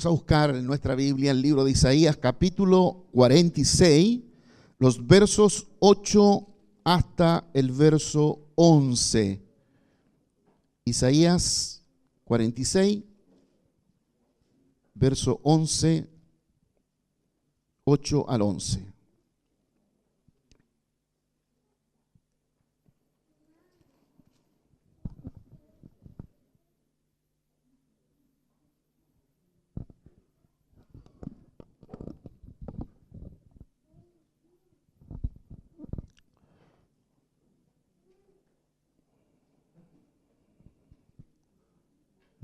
Vamos a buscar en nuestra Biblia el libro de Isaías, capítulo 46, los versos 8 hasta el verso 11. Isaías 46, verso 11, 8 al 11.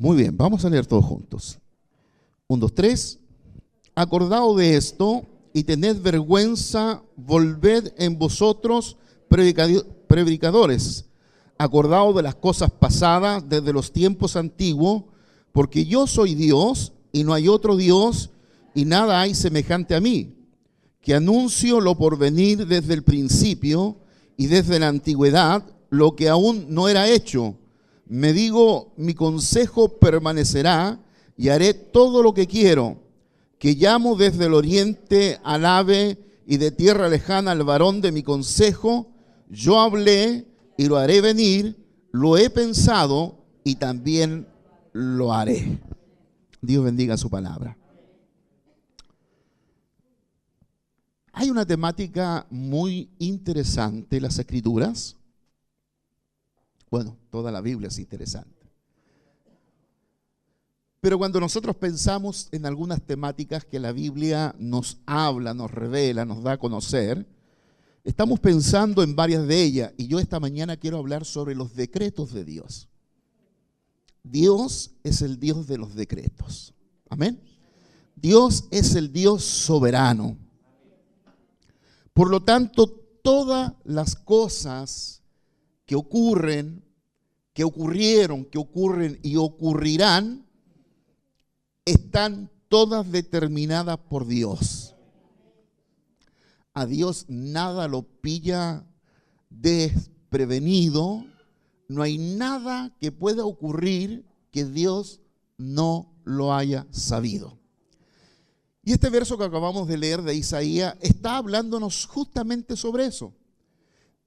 Muy bien, vamos a leer todos juntos. 1, 2, 3. Acordado de esto y tened vergüenza, volved en vosotros predicadores, acordado de las cosas pasadas desde los tiempos antiguos, porque yo soy Dios y no hay otro Dios y nada hay semejante a mí, que anuncio lo por venir desde el principio y desde la antigüedad, lo que aún no era hecho. Me digo, mi consejo permanecerá y haré todo lo que quiero, que llamo desde el oriente al ave y de tierra lejana al varón de mi consejo. Yo hablé y lo haré venir, lo he pensado y también lo haré. Dios bendiga su palabra. Hay una temática muy interesante en las Escrituras. Bueno, toda la Biblia es interesante. Pero cuando nosotros pensamos en algunas temáticas que la Biblia nos habla, nos revela, nos da a conocer, estamos pensando en varias de ellas. Y yo esta mañana quiero hablar sobre los decretos de Dios. Dios es el Dios de los decretos. Amén. Dios es el Dios soberano. Por lo tanto, todas las cosas que ocurren, que ocurrieron, que ocurren y ocurrirán, están todas determinadas por Dios. A Dios nada lo pilla desprevenido. No hay nada que pueda ocurrir que Dios no lo haya sabido. Y este verso que acabamos de leer de Isaías está hablándonos justamente sobre eso.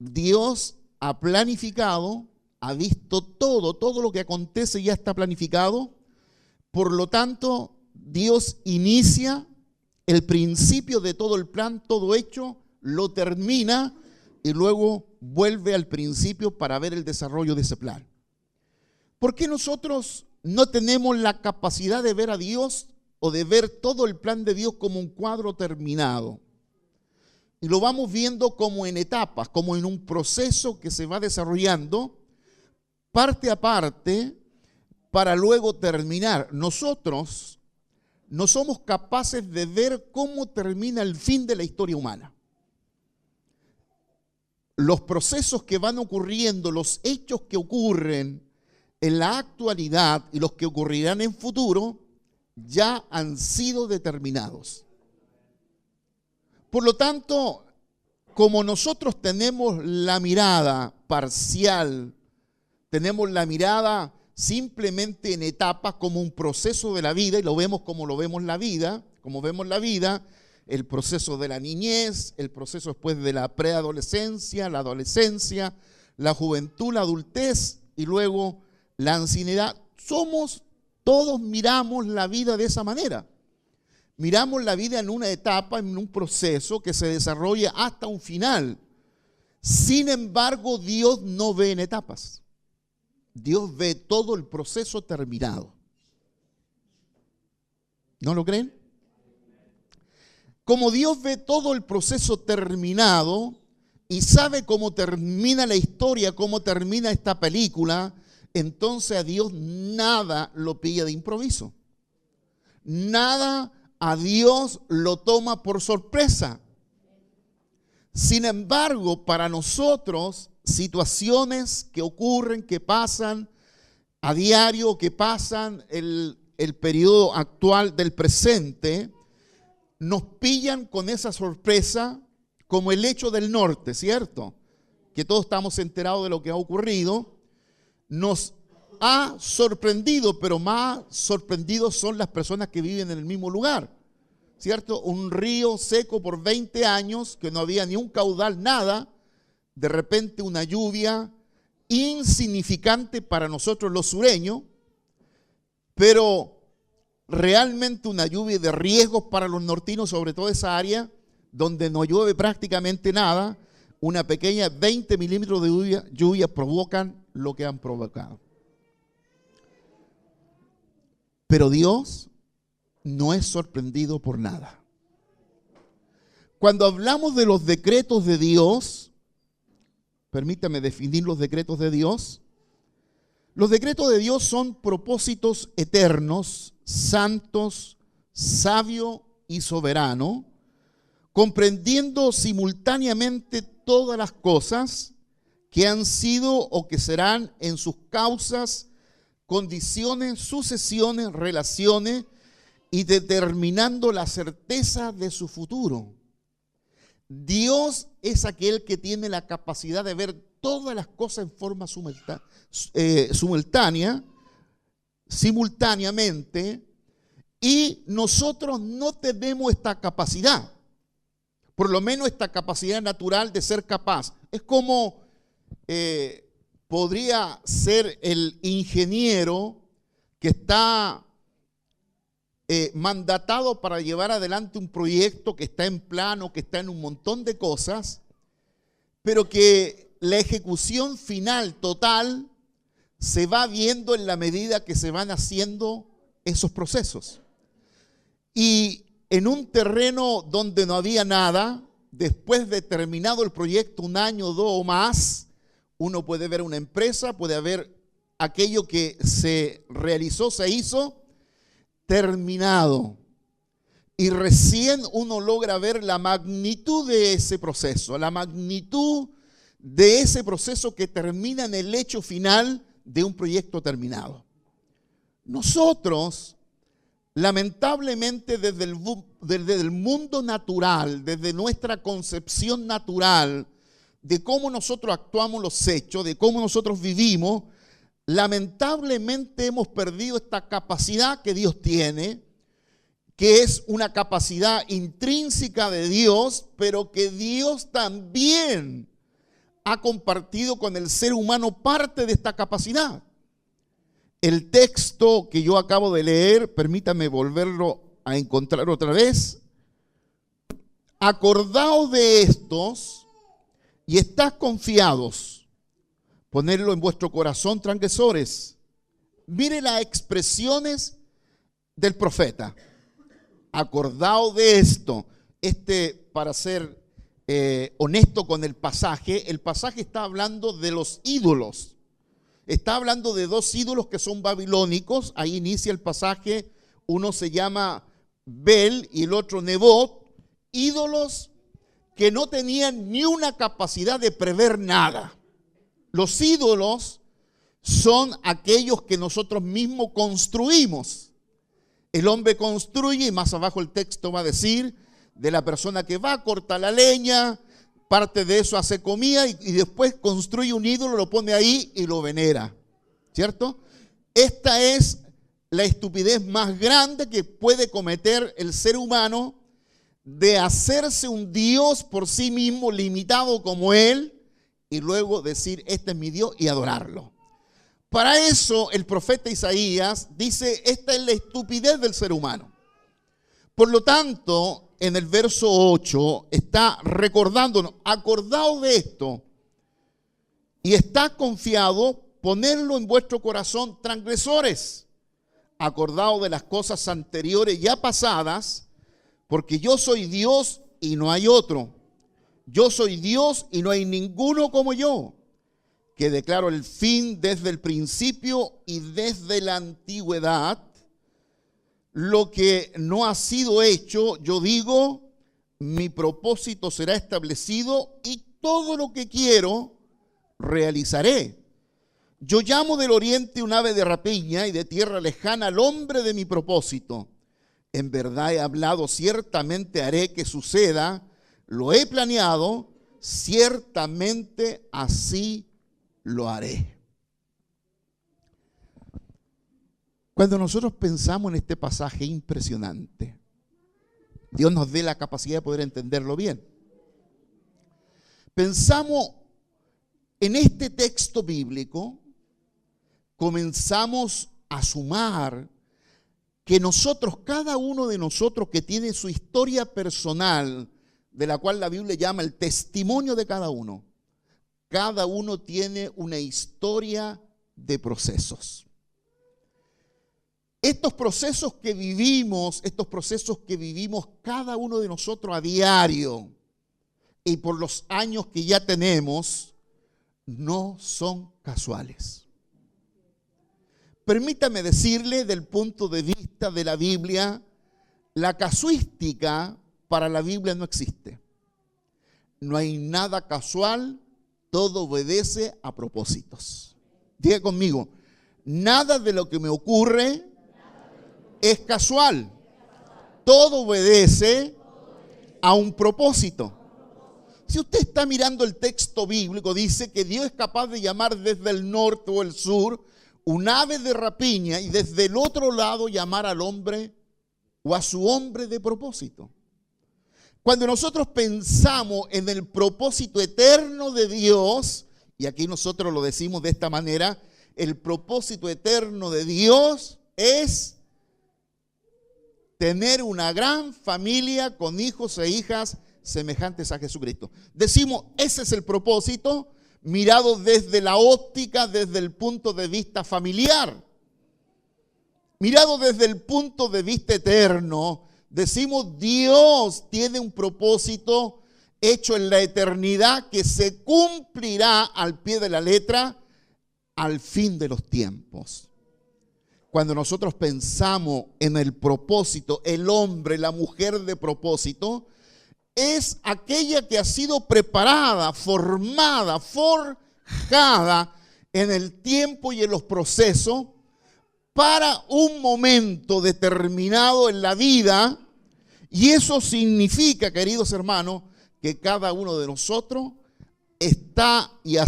Dios ha planificado, ha visto todo lo que acontece ya está planificado. Por lo tanto, Dios inicia el principio de todo el plan, todo hecho, lo termina y luego vuelve al principio para ver el desarrollo de ese plan. ¿Por qué nosotros no tenemos la capacidad de ver a Dios o de ver todo el plan de Dios como un cuadro terminado? Y lo vamos viendo como en etapas, como en un proceso que se va desarrollando parte a parte para luego terminar. Nosotros no somos capaces de ver cómo termina el fin de la historia humana. Los procesos que van ocurriendo, los hechos que ocurren en la actualidad y los que ocurrirán en futuro, ya han sido determinados. Por lo tanto, como nosotros tenemos la mirada parcial, tenemos la mirada simplemente en etapas como un proceso de la vida, y lo vemos como lo vemos la vida, como vemos la vida, el proceso de la niñez, el proceso después de la preadolescencia, la adolescencia, la juventud, la adultez y luego la ancianidad. Todos miramos la vida de esa manera. Miramos la vida en una etapa, en un proceso que se desarrolla hasta un final. Sin embargo, Dios no ve en etapas. Dios ve todo el proceso terminado. ¿No lo creen? Como Dios ve todo el proceso terminado y sabe cómo termina la historia, cómo termina esta película, entonces a Dios nada lo pilla de improviso. Nada a Dios lo toma por sorpresa. Sin embargo, para nosotros, situaciones que ocurren, que pasan a diario, que pasan el periodo actual del presente, nos pillan con esa sorpresa, como el hecho del norte, ¿cierto? Que todos estamos enterados de lo que ha ocurrido. Nos ha sorprendido, pero más sorprendidos son las personas que viven en el mismo lugar, ¿cierto? Un río seco por 20 años, que no había ni un caudal, nada, de repente una lluvia insignificante para nosotros los sureños, pero realmente una lluvia de riesgos para los nortinos, sobre todo esa área donde no llueve prácticamente nada. Una pequeña 20 milímetros de lluvia provocan lo que han provocado. Pero Dios no es sorprendido por nada. Cuando hablamos de los decretos de Dios, permítame definir los decretos de Dios. Los decretos de Dios son propósitos eternos, santos, sabio y soberano, comprendiendo simultáneamente todas las cosas que han sido o que serán en sus causas, condiciones, sucesiones, relaciones, y determinando la certeza de su futuro. Dios es aquel que tiene la capacidad de ver todas las cosas en forma simultáneamente, y nosotros no tenemos esta capacidad, por lo menos esta capacidad natural de ser capaz. Es como podría ser el ingeniero que está mandatado para llevar adelante un proyecto que está en plano, que está en un montón de cosas, pero que la ejecución final total se va viendo en la medida que se van haciendo esos procesos. Y en un terreno donde no había nada, después de terminado el proyecto, un año, 2 o más, uno puede ver una empresa, puede haber aquello que se realizó, se hizo, terminado. Y recién uno logra ver la magnitud de ese proceso, la magnitud de ese proceso que termina en el hecho final de un proyecto terminado. Nosotros, lamentablemente, desde el mundo natural, desde nuestra concepción natural, de cómo nosotros actuamos los hechos, de cómo nosotros vivimos, lamentablemente hemos perdido esta capacidad que Dios tiene, que es una capacidad intrínseca de Dios, pero que Dios también ha compartido con el ser humano parte de esta capacidad. El texto que yo acabo de leer, permítame volverlo a encontrar otra vez. Acordaos de estos y estad confiados, ponerlo en vuestro corazón, transgresores. Mire las expresiones del profeta. Acordaos de esto. Para ser honesto con el pasaje está hablando de los ídolos. Está hablando de 2 ídolos que son babilónicos. Ahí inicia el pasaje. Uno se llama Bel y el otro Nebot. Ídolos que no tenían ni una capacidad de prever nada. Los ídolos son aquellos que nosotros mismos construimos. El hombre construye, y más abajo el texto va a decir, de la persona que va a cortar la leña, parte de eso hace comida y después construye un ídolo, lo pone ahí y lo venera, ¿cierto? Esta es la estupidez más grande que puede cometer el ser humano, de hacerse un Dios por sí mismo, limitado como él, y luego decir, este es mi Dios, y adorarlo. Para eso el profeta Isaías dice, esta es la estupidez del ser humano. Por lo tanto, en el verso 8 está recordándonos, acordaos de esto y está confiado, ponerlo en vuestro corazón, transgresores. Acordaos de las cosas anteriores ya pasadas, porque yo soy Dios y no hay otro. Yo soy Dios y no hay ninguno como yo, que declaro el fin desde el principio y desde la antigüedad. Lo que no ha sido hecho, yo digo, mi propósito será establecido y todo lo que quiero realizaré. Yo llamo del oriente un ave de rapiña y de tierra lejana al hombre de mi propósito. En verdad he hablado, ciertamente haré que suceda, lo he planeado, ciertamente así lo haré. Cuando nosotros pensamos en este pasaje impresionante, Dios nos dé la capacidad de poder entenderlo bien. Pensamos en este texto bíblico, comenzamos a sumar que nosotros, cada uno de nosotros que tiene su historia personal, de la cual la Biblia llama el testimonio de cada uno tiene una historia de procesos. Estos procesos que vivimos cada uno de nosotros a diario y por los años que ya tenemos, no son casuales. Permítame decirle, del punto de vista de la Biblia, la casuística para la Biblia no existe. No hay nada casual, todo obedece a propósitos. Diga conmigo, nada de lo que me ocurre es casual. Todo obedece a un propósito. Si usted está mirando el texto bíblico, dice que Dios es capaz de llamar desde el norte o el sur un ave de rapiña y desde el otro lado llamar al hombre o a su hombre de propósito. Cuando nosotros pensamos en el propósito eterno de Dios, y aquí nosotros lo decimos de esta manera, el propósito eterno de Dios es tener una gran familia con hijos e hijas semejantes a Jesucristo. Decimos, ese es el propósito mirado desde la óptica, desde el punto de vista familiar. Mirado desde el punto de vista eterno, decimos, Dios tiene un propósito hecho en la eternidad que se cumplirá al pie de la letra al fin de los tiempos. Cuando nosotros pensamos en el propósito, el hombre, la mujer de propósito, es aquella que ha sido preparada, formada, forjada en el tiempo y en los procesos para un momento determinado en la vida. Y eso significa, queridos hermanos, que cada uno de nosotros está y ha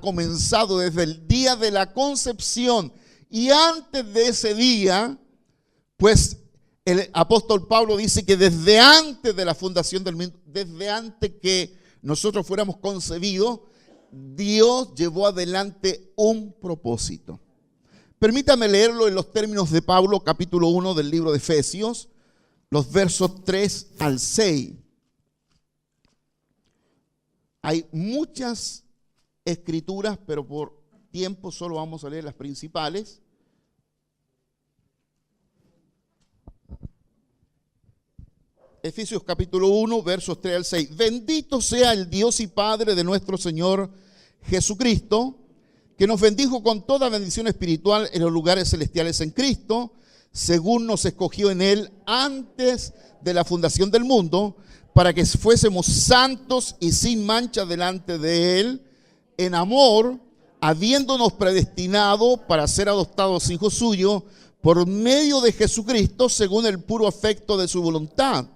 comenzado desde el día de la concepción. Y antes de ese día, pues el apóstol Pablo dice que desde antes de la fundación del mundo, desde antes que nosotros fuéramos concebidos, Dios llevó adelante un propósito. Permítame leerlo en los términos de Pablo, capítulo 1 del libro de Efesios, los versos 3 al 6. Hay muchas escrituras, pero por tiempo solo vamos a leer las principales. Efesios capítulo 1, versos 3 al 6. Bendito sea el Dios y Padre de nuestro Señor Jesucristo, que nos bendijo con toda bendición espiritual en los lugares celestiales en Cristo, según nos escogió en Él antes de la fundación del mundo, para que fuésemos santos y sin mancha delante de Él, en amor, habiéndonos predestinado para ser adoptados hijos suyos, por medio de Jesucristo, según el puro afecto de su voluntad,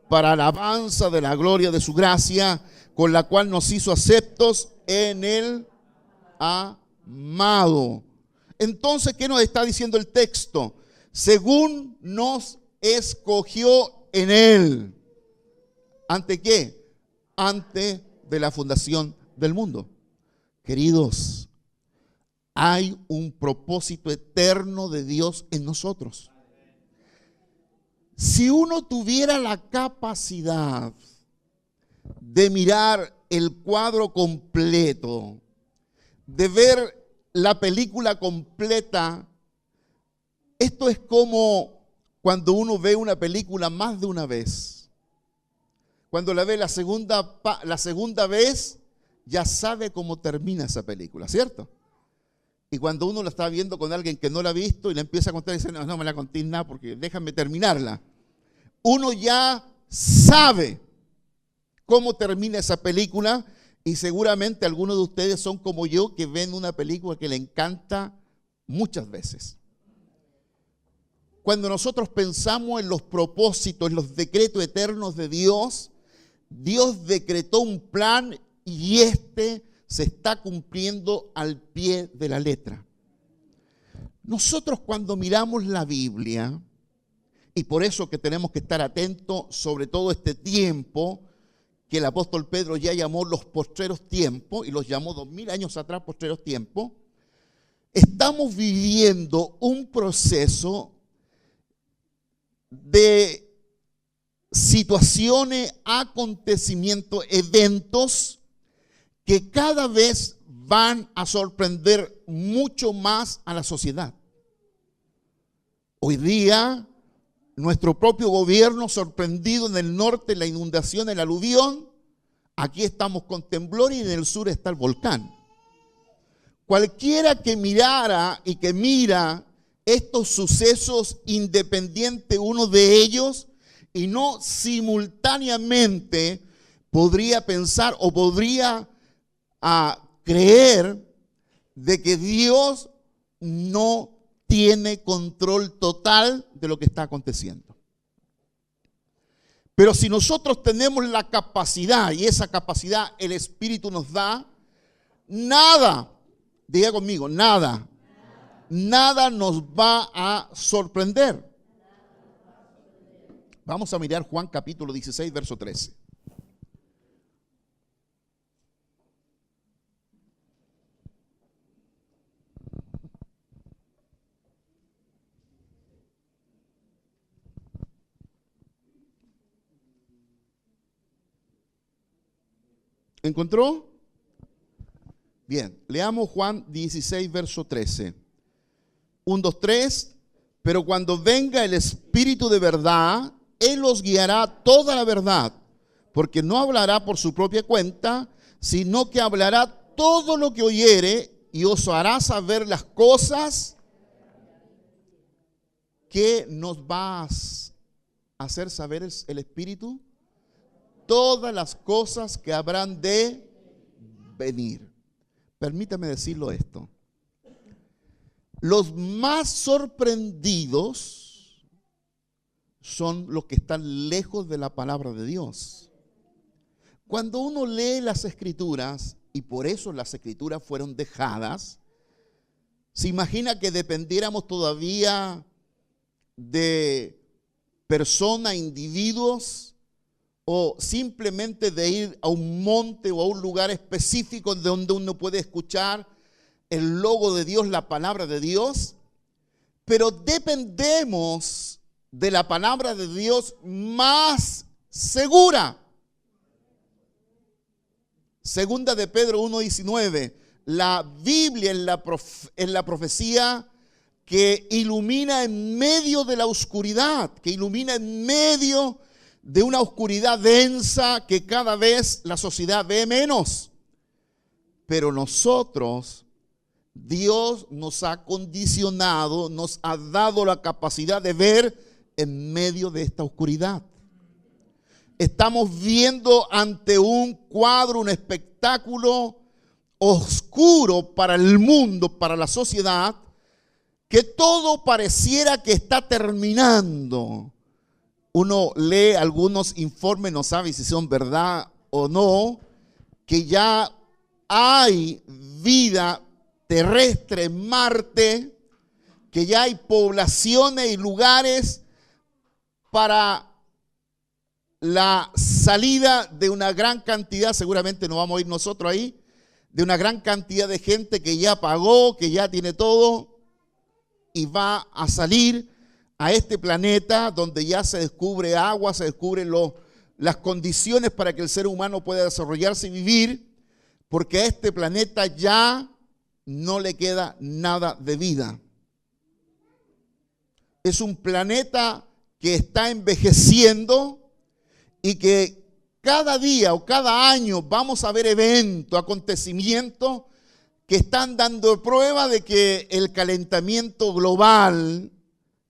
para alabanza de la gloria de su gracia, con la cual nos hizo aceptos en el amado. Entonces, ¿qué nos está diciendo el texto? Según nos escogió en Él. ¿Ante qué? Antes de la fundación del mundo. Queridos, hay un propósito eterno de Dios en nosotros. Si uno tuviera la capacidad de mirar el cuadro completo, de ver la película completa, esto es como cuando uno ve una película más de una vez. Cuando la ve la segunda vez, ya sabe cómo termina esa película, ¿cierto? Y cuando uno la está viendo con alguien que no la ha visto y le empieza a contar y dice, no me la conté nada porque déjame terminarla. Uno ya sabe cómo termina esa película y seguramente algunos de ustedes son como yo que ven una película que le encanta muchas veces. Cuando nosotros pensamos en los propósitos, en los decretos eternos de Dios, Dios decretó un plan y se está cumpliendo al pie de la letra. Nosotros cuando miramos la Biblia, y por eso que tenemos que estar atentos sobre todo este tiempo, que el apóstol Pedro ya llamó los postreros tiempos, y los llamó 2000 años atrás postreros tiempos, estamos viviendo un proceso de situaciones, acontecimientos, eventos que cada vez van a sorprender mucho más a la sociedad. Hoy día, nuestro propio gobierno sorprendido en el norte, la inundación, el aluvión, aquí estamos con temblor y en el sur está el volcán. Cualquiera que mirara y que mira estos sucesos independiente uno de ellos y no simultáneamente podría pensar o podría creer de que Dios no tiene control total de lo que está aconteciendo. Pero si nosotros tenemos la capacidad, y esa capacidad el Espíritu nos da, nada, diga conmigo, nada nos va a sorprender. Vamos a mirar Juan capítulo 16, verso 13. ¿Encontró? Bien, leamos Juan 16, verso 13. 1, 2, 3. Pero cuando venga el Espíritu de verdad, Él os guiará a toda la verdad, porque no hablará por su propia cuenta, sino que hablará todo lo que oyere y os hará saber las cosas que nos va a hacer saber el Espíritu. Todas las cosas que habrán de venir. Permítame decirlo esto. Los más sorprendidos son los que están lejos de la palabra de Dios. Cuando uno lee las Escrituras, y por eso las Escrituras fueron dejadas, se imagina que dependiéramos todavía de personas, individuos, o simplemente de ir a un monte o a un lugar específico donde uno puede escuchar el logo de Dios, la palabra de Dios, pero dependemos de la palabra de Dios más segura. Segunda de Pedro 1:19, la Biblia en la profecía que ilumina en medio de la oscuridad, que ilumina en medio de una oscuridad densa que cada vez la sociedad ve menos. Pero nosotros, Dios nos ha condicionado, nos ha dado la capacidad de ver en medio de esta oscuridad. Estamos viendo ante un cuadro, un espectáculo oscuro para el mundo, para la sociedad, que todo pareciera que está terminando. Uno lee algunos informes, no sabe si son verdad o no, que ya hay vida terrestre en Marte, que ya hay poblaciones y lugares para la salida de una gran cantidad, seguramente no vamos a ir nosotros ahí, de una gran cantidad de gente que ya pagó, que ya tiene todo y va a salir a este planeta donde ya se descubre agua, se descubren las condiciones para que el ser humano pueda desarrollarse y vivir, porque a este planeta ya no le queda nada de vida. Es un planeta que está envejeciendo y que cada día o cada año vamos a ver eventos, acontecimientos que están dando prueba de que el calentamiento global,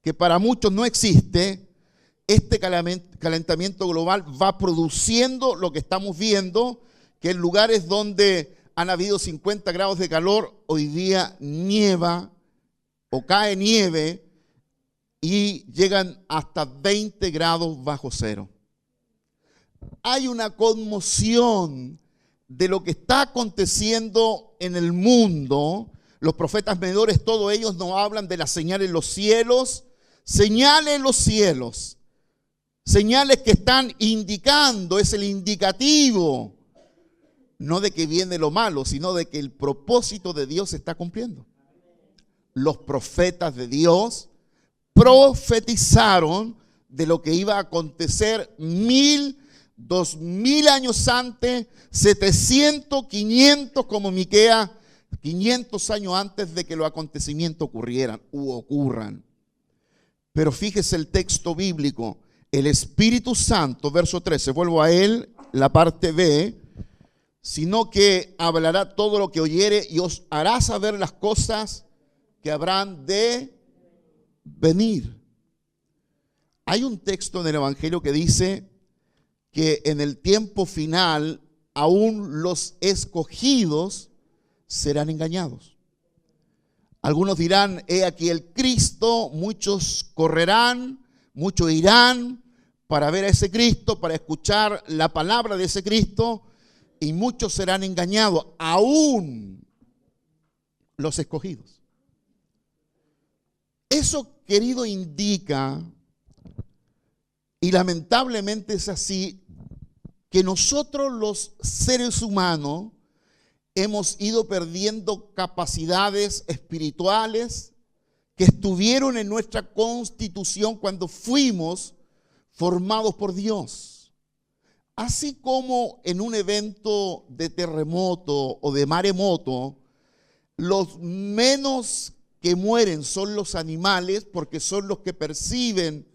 que para muchos no existe, este calentamiento global va produciendo lo que estamos viendo, que en lugares donde han habido 50 grados de calor, hoy día nieva o cae nieve y llegan hasta 20 grados bajo cero. Hay una conmoción de lo que está aconteciendo en el mundo, los profetas menores, todos ellos nos hablan de la señal en los cielos, señales en los cielos, señales que están indicando, es el indicativo, no de que viene lo malo, sino de que el propósito de Dios se está cumpliendo. Los profetas de Dios profetizaron de lo que iba a acontecer 1000, 2000 años antes, 700, 500 como Miqueas, 500 años antes de que los acontecimientos ocurrieran u ocurran. Pero fíjese el texto bíblico, el Espíritu Santo, verso 13, vuelvo a él, la parte B, sino que hablará todo lo que oyere y os hará saber las cosas que habrán de venir. Hay un texto en el Evangelio que dice que en el tiempo final aún los escogidos serán engañados. Algunos dirán, he aquí el Cristo, muchos correrán, muchos irán para ver a ese Cristo, para escuchar la palabra de ese Cristo, y muchos serán engañados, aún los escogidos. Eso, querido, indica, y lamentablemente es así, que nosotros los seres humanos hemos ido perdiendo capacidades espirituales que estuvieron en nuestra constitución cuando fuimos formados por Dios. Así como en un evento de terremoto o de maremoto, los menos que mueren son los animales, porque son los que perciben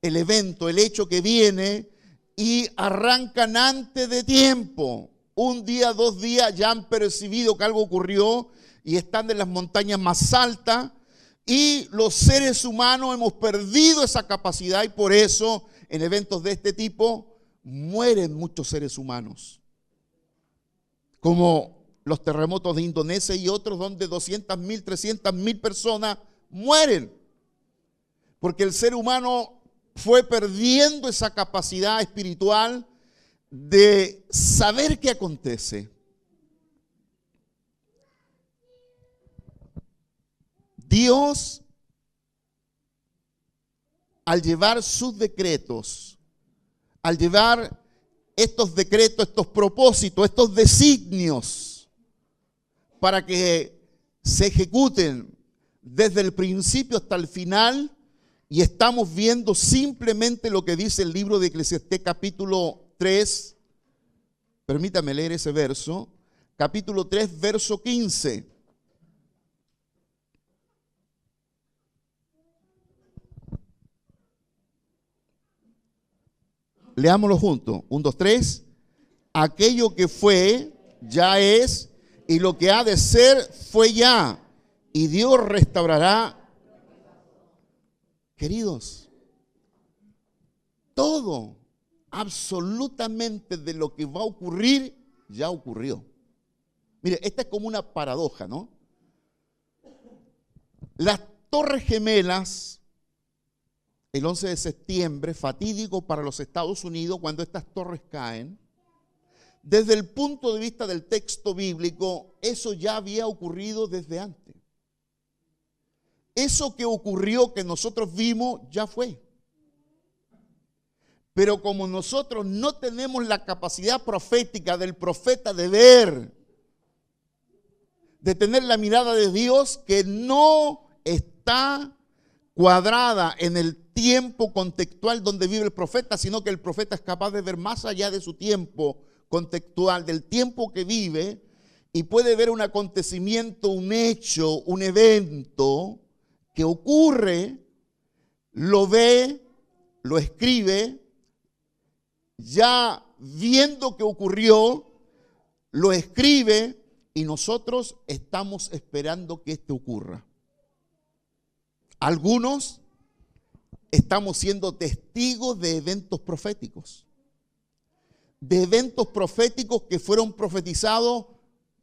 el evento, el hecho que viene, y arrancan antes de tiempo. Un día, 2 días ya han percibido que algo ocurrió y están en las montañas más altas, y los seres humanos hemos perdido esa capacidad, y por eso en eventos de este tipo mueren muchos seres humanos, como los terremotos de Indonesia y otros donde 200.000, 300.000 personas mueren, porque el ser humano fue perdiendo esa capacidad espiritual de saber qué acontece. Dios, al llevar sus decretos, al llevar estos decretos, estos propósitos, estos designios para que se ejecuten desde el principio hasta el final, y estamos viendo simplemente lo que dice el libro de Eclesiastés capítulo 3, permítame leer ese verso, capítulo 3, verso 15. Leámoslo juntos. 1, 2, 3. Aquello que fue, ya es, y lo que ha de ser, fue ya. Y Dios restaurará. Queridos, todo, absolutamente de lo que va a ocurrir, ya ocurrió. Mire, esta es como una paradoja, ¿no? Las Torres Gemelas, el 11 de septiembre, fatídico para los Estados Unidos, cuando estas torres caen, desde el punto de vista del texto bíblico, eso ya había ocurrido desde antes. Eso que ocurrió, que nosotros vimos, ya fue. Pero como nosotros no tenemos la capacidad profética del profeta de ver, de tener la mirada de Dios que no está cuadrada en el tiempo contextual donde vive el profeta, sino que el profeta es capaz de ver más allá de su tiempo contextual, del tiempo que vive, y puede ver un acontecimiento, un hecho, un evento que ocurre, lo ve, lo escribe, ya viendo que ocurrió, lo escribe, y nosotros estamos esperando que esto ocurra. Algunos estamos siendo testigos de eventos proféticos, que fueron profetizados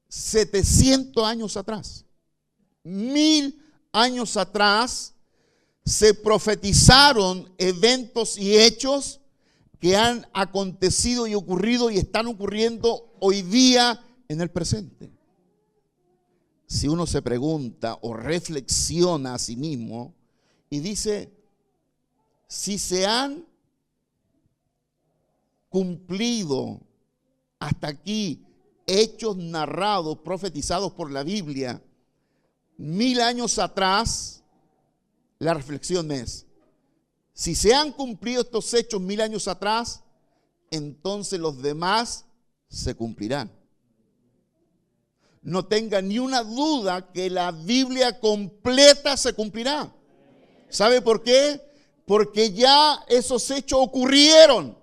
700 años atrás, 1000 años atrás. Se profetizaron eventos y hechos que han acontecido y ocurrido y están ocurriendo hoy día en el presente. si uno se pregunta o reflexiona a sí mismo y dice, si se han cumplido hasta aquí hechos narrados, profetizados por la Biblia, 1000 años atrás, la reflexión es, si se han cumplido estos hechos 1000 años atrás, entonces los demás se cumplirán. No tenga ni una duda que la Biblia completa se cumplirá. ¿Sabe por qué? Porque ya esos hechos ocurrieron.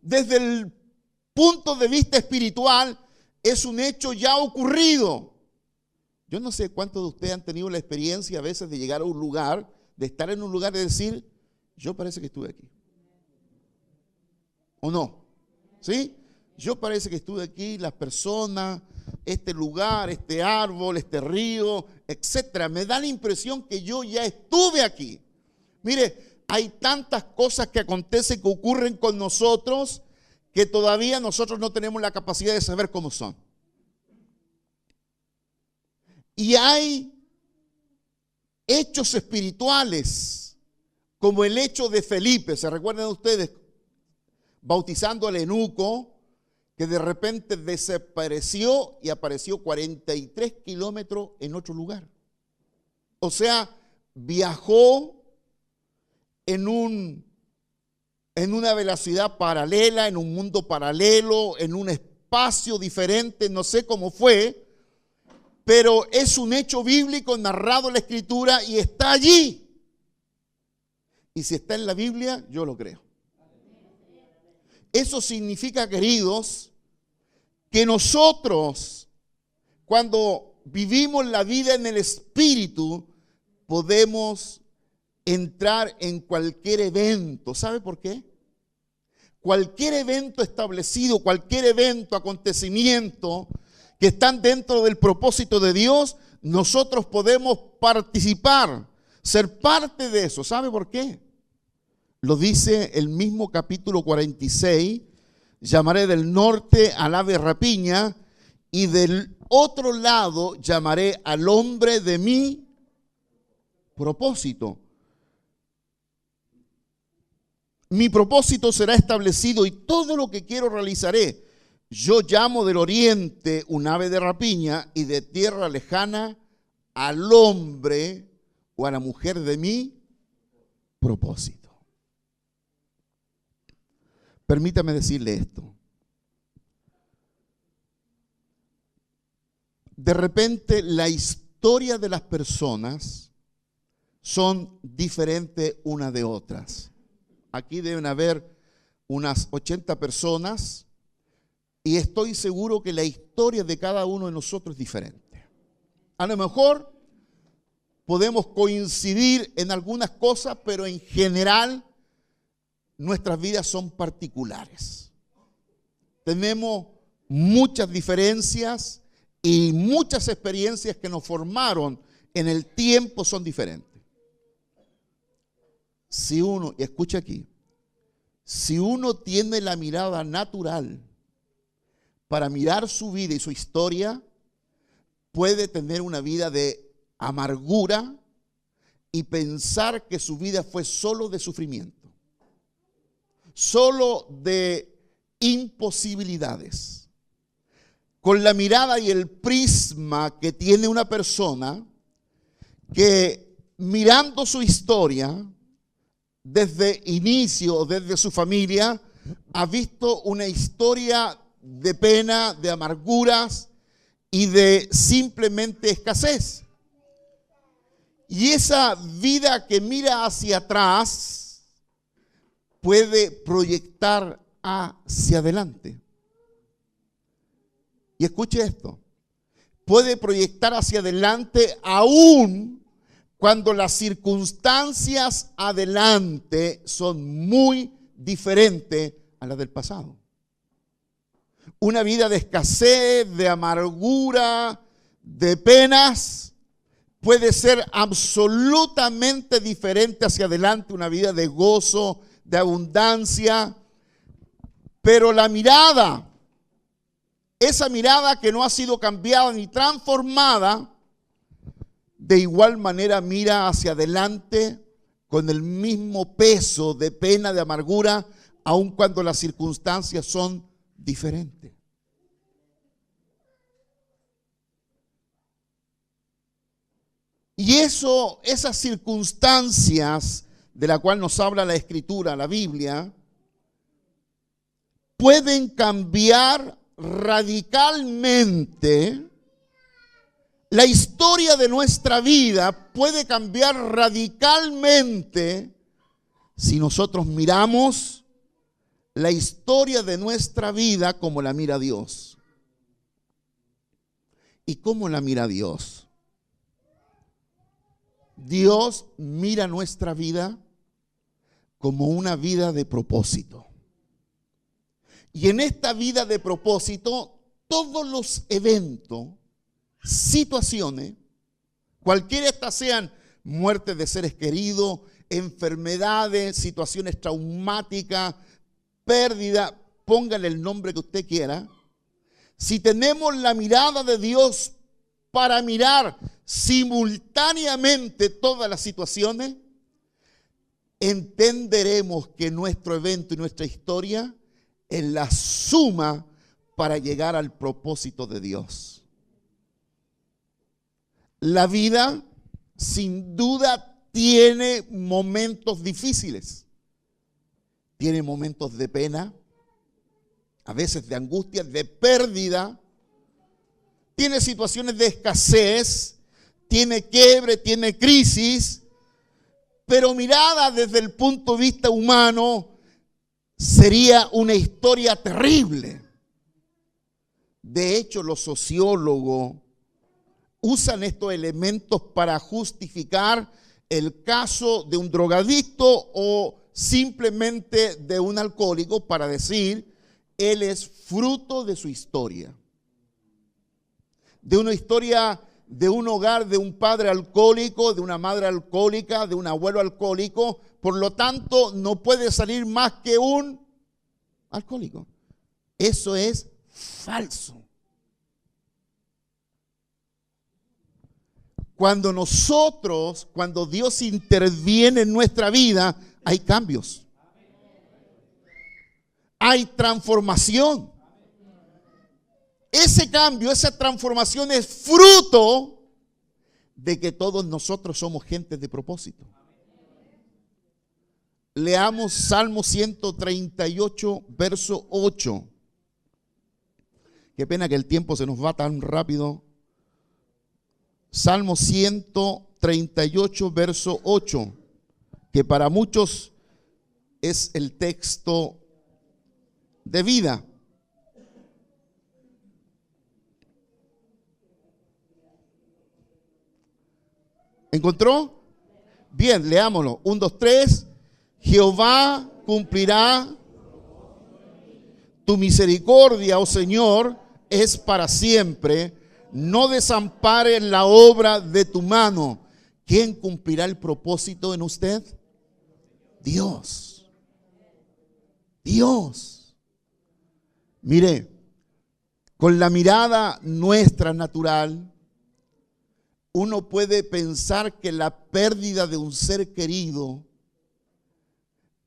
Desde el punto de vista espiritual, es un hecho ya ocurrido. Yo no sé cuántos de ustedes han tenido la experiencia a veces de llegar a un lugar, de estar en un lugar y decir, yo parece que estuve aquí. ¿O no? ¿Sí? Yo parece que estuve aquí, las personas, este lugar, este árbol, este río, etcétera. Me da la impresión que yo ya estuve aquí. Mire, hay tantas cosas que acontecen, que ocurren con nosotros, que todavía nosotros no tenemos la capacidad de saber cómo son. Y hay hechos espirituales, como el hecho de Felipe. ¿Se recuerdan ustedes? Bautizando al eunuco, que de repente desapareció y apareció 43 kilómetros en otro lugar. O sea, viajó en una velocidad paralela, en un mundo paralelo, en un espacio diferente, no sé cómo fue, pero es un hecho bíblico narrado en la Escritura y está allí. Y si está en la Biblia, yo lo creo. Eso significa, queridos, que nosotros, cuando vivimos la vida en el Espíritu, podemos entrar en cualquier evento. ¿Sabe por qué? Cualquier evento establecido, cualquier evento, acontecimiento que están dentro del propósito de Dios, nosotros podemos participar, ser parte de eso. ¿Sabe por qué? Lo dice el mismo capítulo 46, llamaré del norte al ave rapiña y del otro lado llamaré al hombre de mi propósito. Mi propósito será establecido y todo lo que quiero realizaré. Yo llamo del oriente un ave de rapiña y de tierra lejana al hombre o a la mujer de mi propósito. Permítame decirle esto. De repente la historia de las personas son diferentes unas de otras. Aquí deben haber unas 80 personas y estoy seguro que la historia de cada uno de nosotros es diferente. A lo mejor podemos coincidir en algunas cosas, pero en general nuestras vidas son particulares. Tenemos muchas diferencias y muchas experiencias que nos formaron en el tiempo son diferentes. Si uno, y escucha aquí, si uno tiene la mirada natural para mirar su vida y su historia, puede tener una vida de amargura y pensar que su vida fue solo de sufrimiento, solo de imposibilidades. Con la mirada y el prisma que tiene una persona que mirando su historia desde inicio, desde su familia, ha visto una historia de pena, de amarguras y de simplemente escasez. Y esa vida que mira hacia atrás puede proyectar hacia adelante. Y escuche esto, puede proyectar hacia adelante aún cuando las circunstancias adelante son muy diferentes a las del pasado. Una vida de escasez, de amargura, de penas, puede ser absolutamente diferente hacia adelante, una vida de gozo, de abundancia. Pero la mirada esa mirada que no ha sido cambiada ni transformada, de igual manera mira hacia adelante con el mismo peso de pena, de amargura, aun cuando las circunstancias son diferentes. Y esas circunstancias de la cual nos habla la Escritura, la Biblia, pueden cambiar radicalmente la historia de nuestra vida, puede cambiar radicalmente si nosotros miramos la historia de nuestra vida como la mira Dios. ¿Y cómo la mira Dios? Dios mira nuestra vida como una vida de propósito. Y en esta vida de propósito, todos los eventos, situaciones, cualquiera estas sean muerte de seres queridos, enfermedades, situaciones traumáticas, pérdida, póngale el nombre que usted quiera. Si tenemos la mirada de Dios para mirar simultáneamente todas las situaciones, entenderemos que nuestro evento y nuestra historia es la suma para llegar al propósito de Dios. La vida, sin duda, tiene momentos difíciles. Tiene momentos de pena, a veces de angustia, de pérdida. Tiene situaciones de escasez, tiene quiebre, tiene crisis. Pero mirada desde el punto de vista humano, sería una historia terrible. De hecho, los sociólogos usan estos elementos para justificar el caso de un drogadicto o simplemente de un alcohólico, para decir, él es fruto de su historia. De una historia de un hogar, de un padre alcohólico, de una madre alcohólica, de un abuelo alcohólico. Por lo tanto, no puede salir más que un alcohólico. Eso es falso. Cuando Dios interviene en nuestra vida, hay cambios. Hay transformación. Ese cambio, esa transformación es fruto de que todos nosotros somos gente de propósito. Leamos Salmo 138, verso 8. Qué pena que el tiempo se nos va tan rápido. Salmo 138, verso 8, que para muchos es el texto de vida. ¿Encontró? Bien, leámoslo. 1, 2, 3. Jehová cumplirá tu misericordia, oh Señor, es para siempre. No desampares la obra de tu mano. ¿Quién cumplirá el propósito en usted? Dios. Dios. Mire, con la mirada nuestra natural, uno puede pensar que la pérdida de un ser querido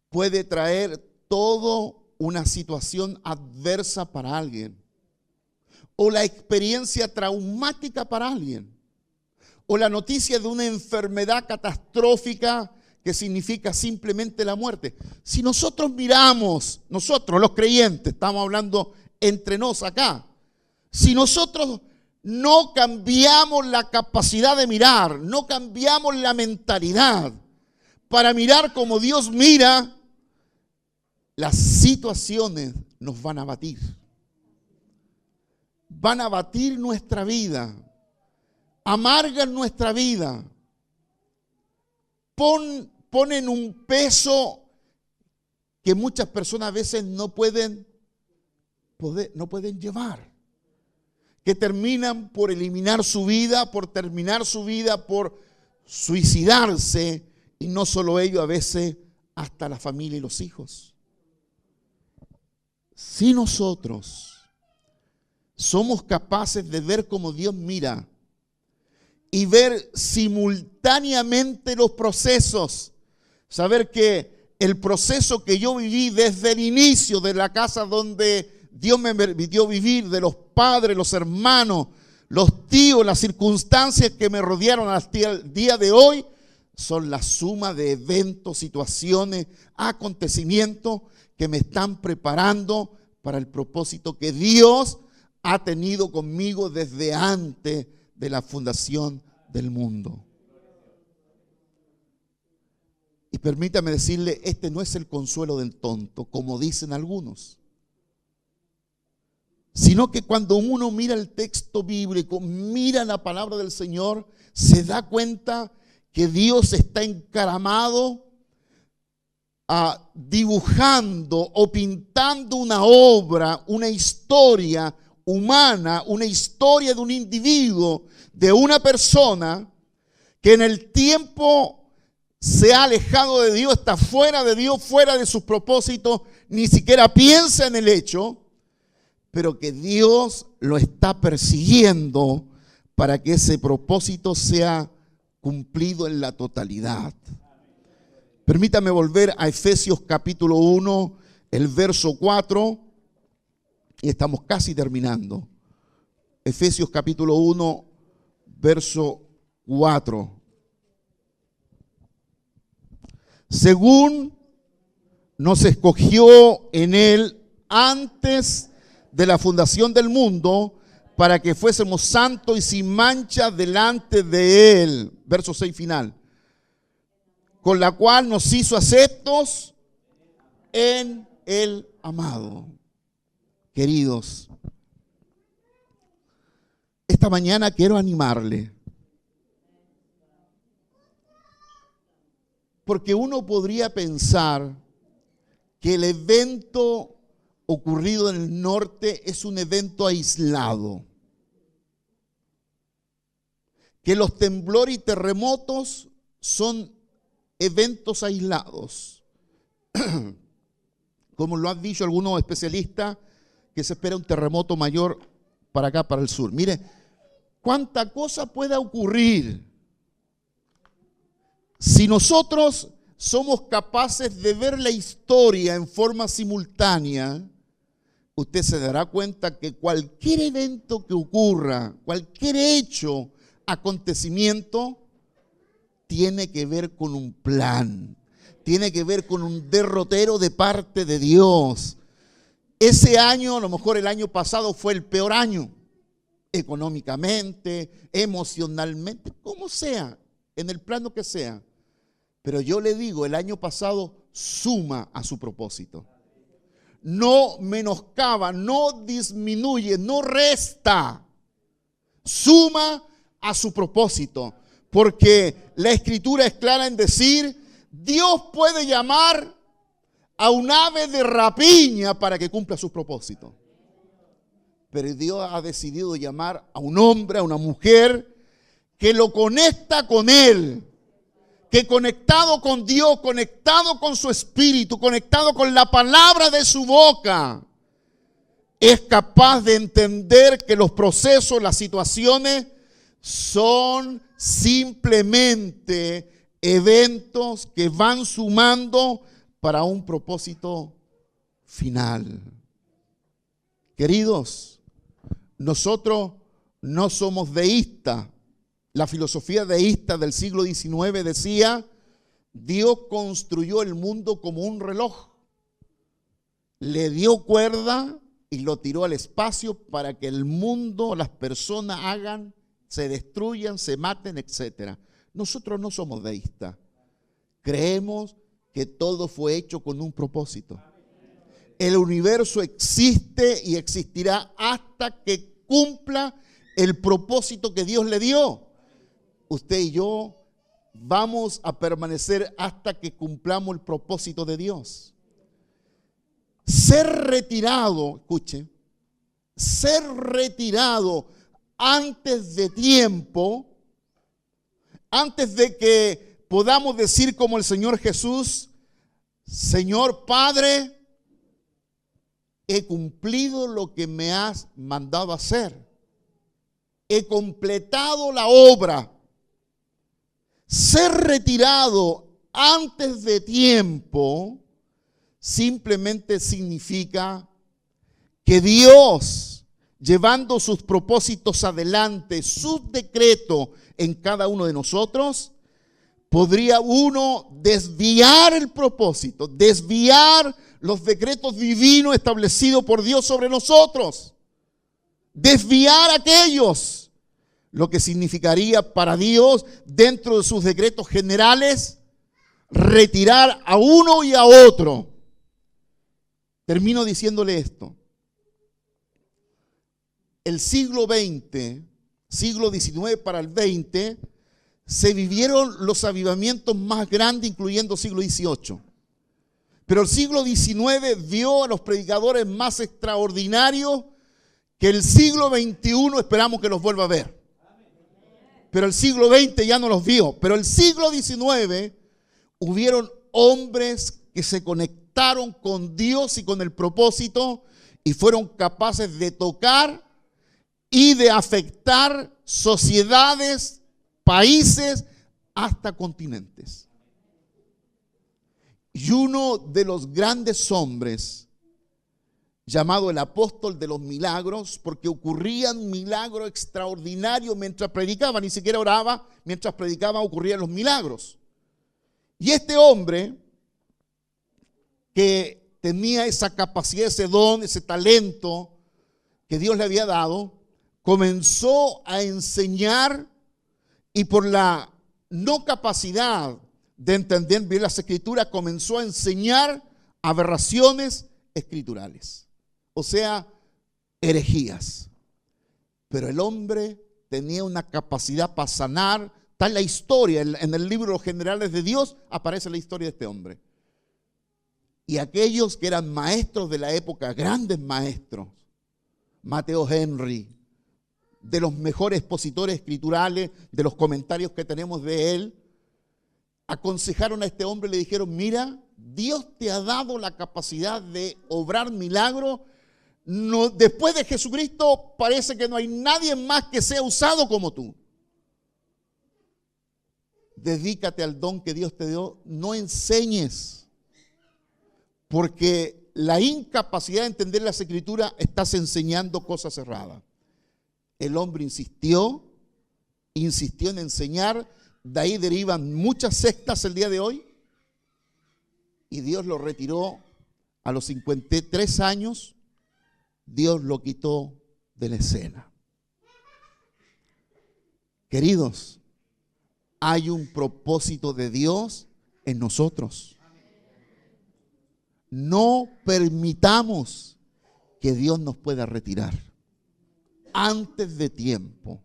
puede traer toda una situación adversa para alguien, o la experiencia traumática para alguien, o la noticia de una enfermedad catastrófica que significa simplemente la muerte. Si nosotros miramos, nosotros los creyentes, estamos hablando entre nos acá, si nosotros no cambiamos la capacidad de mirar, no cambiamos la mentalidad para mirar como Dios mira, las situaciones nos van a batir. Van a batir nuestra vida, amargan nuestra vida, ponen un peso que muchas personas a veces no pueden llevar, que terminan por eliminar su vida, por terminar su vida, por suicidarse, y no solo ello, a veces hasta la familia y los hijos. Si nosotros somos capaces de ver como Dios mira y ver simultáneamente los procesos. Saber que el proceso que yo viví desde el inicio de la casa donde Dios me permitió vivir, de los padres, los hermanos, los tíos, las circunstancias que me rodearon hasta el día de hoy, son la suma de eventos, situaciones, acontecimientos que me están preparando para el propósito que Dios ha tenido conmigo desde antes de la fundación del mundo. Y permítame decirle, este no es el consuelo del tonto, como dicen algunos, sino que cuando uno mira el texto bíblico, mira la palabra del Señor, se da cuenta que Dios está encaramado dibujando o pintando una obra, una historia humana, una historia de un individuo, de una persona que en el tiempo se ha alejado de Dios, está fuera de Dios, fuera de sus propósitos, ni siquiera piensa en el hecho, pero que Dios lo está persiguiendo para que ese propósito sea cumplido en la totalidad. Permítame volver a Efesios capítulo 1, el verso 4, y estamos casi terminando. Efesios capítulo 1, verso 4. Según nos escogió en él antes de la fundación del mundo, para que fuésemos santos y sin mancha delante de él. Verso 6 final. Con la cual nos hizo aceptos en el amado. Queridos, esta mañana quiero animarle. Porque uno podría pensar que el evento ocurrido en el norte es un evento aislado. Que los temblores y terremotos son eventos aislados. Como lo han dicho algunos especialistas, que se espera un terremoto mayor para acá, para el sur. Mire, cuánta cosa puede ocurrir. Si nosotros somos capaces de ver la historia en forma simultánea, usted se dará cuenta que cualquier evento que ocurra, cualquier hecho, acontecimiento, tiene que ver con un plan, tiene que ver con un derrotero de parte de Dios. Ese año, a lo mejor el año pasado fue el peor año, económicamente, emocionalmente, como sea, en el plano que sea. Pero yo le digo, el año pasado suma a su propósito. No menoscaba, no disminuye, no resta. Suma a su propósito. Porque la Escritura es clara en decir, Dios puede llamar a un ave de rapiña para que cumpla sus propósitos. Pero Dios ha decidido llamar a un hombre, a una mujer, que lo conecta con Él. Que conectado con Dios, conectado con su espíritu, conectado con la palabra de su boca, es capaz de entender que los procesos, las situaciones son simplemente eventos que van sumando para un propósito final. Queridos, nosotros no somos deístas. La filosofía deísta del siglo XIX decía, Dios construyó el mundo como un reloj. Le dio cuerda y lo tiró al espacio para que el mundo, las personas hagan, se destruyan, se maten, etc. Nosotros no somos deístas. Creemos que todo fue hecho con un propósito. El universo existe y existirá hasta que cumpla el propósito que Dios le dio. Usted y yo vamos a permanecer hasta que cumplamos el propósito de Dios. Ser retirado, escuche, ser retirado antes de tiempo, antes de que podamos decir como el Señor Jesús, Señor Padre, he cumplido lo que me has mandado hacer. He completado la obra. Ser retirado antes de tiempo simplemente significa que Dios, llevando sus propósitos adelante, sus decretos en cada uno de nosotros, podría uno desviar el propósito, desviar los decretos divinos establecidos por Dios sobre nosotros, desviar aquellos, lo que significaría para Dios, dentro de sus decretos generales, retirar a uno y a otro. Termino diciéndole esto. El siglo XX, siglo XIX para el XX, se vivieron los avivamientos más grandes, incluyendo el siglo XVIII. Pero el siglo XIX vio a los predicadores más extraordinarios que el siglo XXI esperamos que los vuelva a ver. Pero el siglo XX ya no los vio. Pero el siglo XIX hubieron hombres que se conectaron con Dios y con el propósito y fueron capaces de tocar y de afectar sociedades, países, hasta continentes. Y uno de los grandes hombres, llamado el apóstol de los milagros, porque ocurrían milagros extraordinarios mientras predicaba, ni siquiera oraba, mientras predicaba ocurrían los milagros. Y este hombre, que tenía esa capacidad, ese don, ese talento que Dios le había dado, comenzó a enseñar, y por la no capacidad de entender bien las escrituras, comenzó a enseñar aberraciones escriturales, o sea, herejías. Pero el hombre tenía una capacidad para sanar. Está en la historia, en el libro Los Generales de Dios aparece la historia de este hombre. Y aquellos que eran maestros de la época, grandes maestros, Mateo Henry, de los mejores expositores escriturales, de los comentarios que tenemos de él, aconsejaron a este hombre y le dijeron: mira, Dios te ha dado la capacidad de obrar milagros. No, después de Jesucristo parece que no hay nadie más que sea usado como tú. Dedícate al don que Dios te dio, no enseñes, porque la incapacidad de entender las escrituras, estás enseñando cosas erradas. El hombre insistió en enseñar. De ahí derivan muchas sectas el día de hoy. Y Dios lo retiró a los 53 años. Dios lo quitó de la escena. Queridos, hay un propósito de Dios en nosotros. No permitamos que Dios nos pueda retirar antes de tiempo.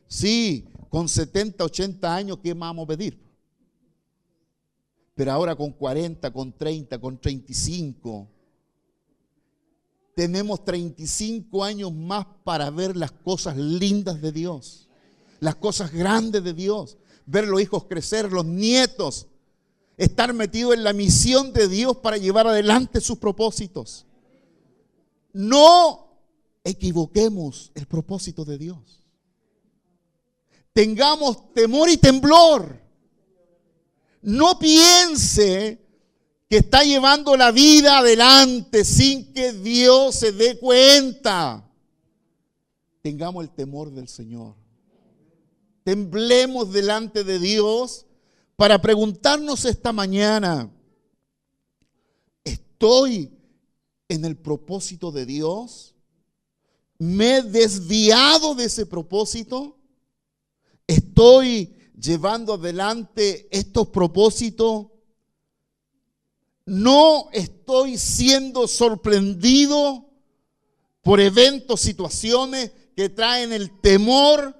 Sí, con 70, 80 años, ¿qué más vamos a pedir? Pero ahora con 40, con 30, con 35, tenemos 35 años más para ver las cosas lindas de Dios, las cosas grandes de Dios, ver los hijos crecer, los nietos, estar metidos en la misión de Dios para llevar adelante sus propósitos. No equivoquemos el propósito de Dios. Tengamos temor y temblor. No piense que está llevando la vida adelante sin que Dios se dé cuenta. Tengamos el temor del Señor. Temblemos delante de Dios para preguntarnos esta mañana: ¿estoy en el propósito de Dios? ¿Me he desviado de ese propósito? ¿Estoy llevando adelante estos propósitos? ¿No estoy siendo sorprendido por eventos, situaciones que traen el temor,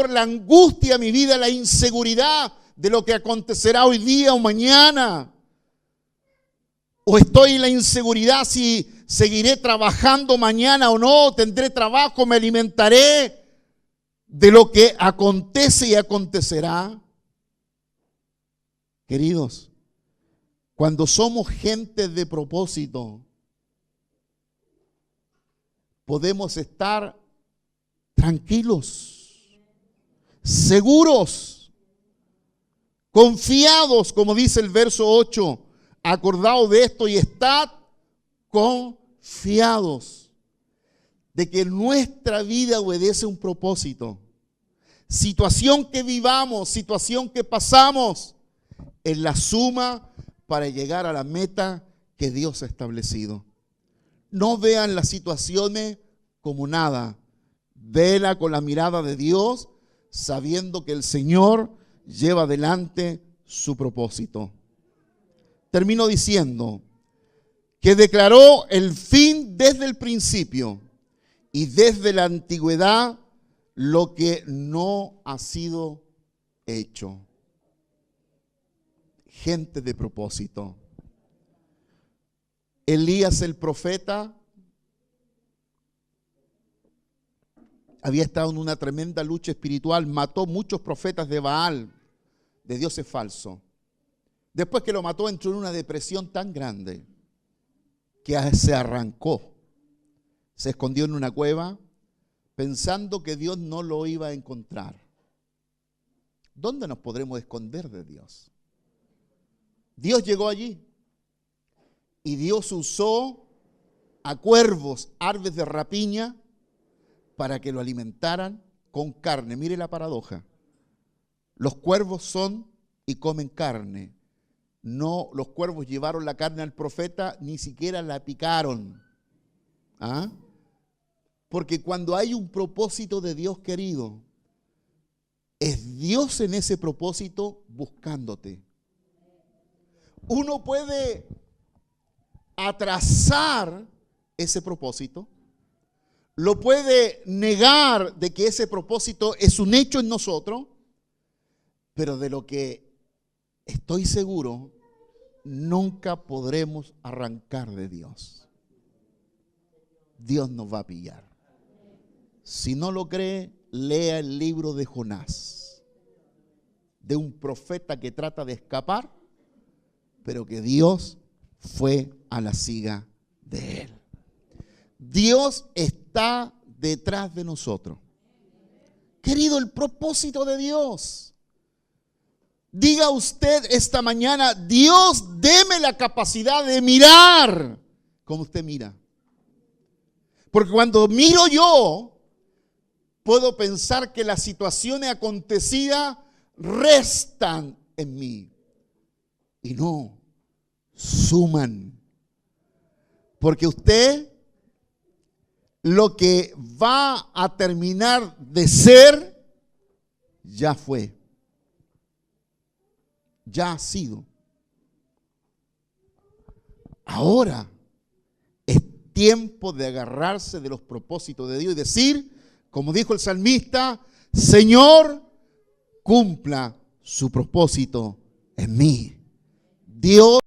la angustia a mi vida, la inseguridad de lo que acontecerá hoy día o mañana? ¿O estoy en la inseguridad si seguiré trabajando mañana o no? ¿Tendré trabajo? ¿Me alimentaré de lo que acontece y acontecerá? Queridos, cuando somos gente de propósito, podemos estar tranquilos, seguros, confiados, como dice el verso 8. Acordaos de esto y estad confiados de que nuestra vida obedece un propósito. Situación que vivamos, situación que pasamos, es la suma para llegar a la meta que Dios ha establecido. No vean las situaciones como nada. Vela con la mirada de Dios, sabiendo que el Señor lleva adelante su propósito. Termino diciendo que declaró el fin desde el principio y desde la antigüedad lo que no ha sido hecho. Gente de propósito. Elías el profeta había estado en una tremenda lucha espiritual, mató muchos profetas de Baal, de dioses falsos. Después que lo mató, entró en una depresión tan grande que se arrancó. Se escondió en una cueva pensando que Dios no lo iba a encontrar. ¿Dónde nos podremos esconder de Dios? Dios llegó allí y Dios usó a cuervos, aves de rapiña, para que lo alimentaran con carne. Mire la paradoja. Los cuervos son y comen carne. No, los cuervos llevaron la carne al profeta, ni siquiera la picaron. ¿Ah? Porque cuando hay un propósito de Dios, querido, es Dios en ese propósito buscándote. Uno puede atrasar ese propósito, lo puede negar de que ese propósito es un hecho en nosotros, pero de lo que estoy seguro, nunca podremos arrancar de Dios. Dios nos va a pillar. Si no lo cree, lea el libro de Jonás, de un profeta que trata de escapar, pero que Dios fue a la siga de él. Dios está detrás de nosotros. Querido, el propósito de Dios. Diga usted esta mañana: Dios, deme la capacidad de mirar como usted mira. Porque cuando miro yo, puedo pensar que las situaciones acontecidas restan en mí. Y no, suman. Porque usted, lo que va a terminar de ser, ya fue. Ya ha sido. Ahora es tiempo de agarrarse de los propósitos de Dios y decir, como dijo el salmista: Señor, cumpla su propósito en mí. Dios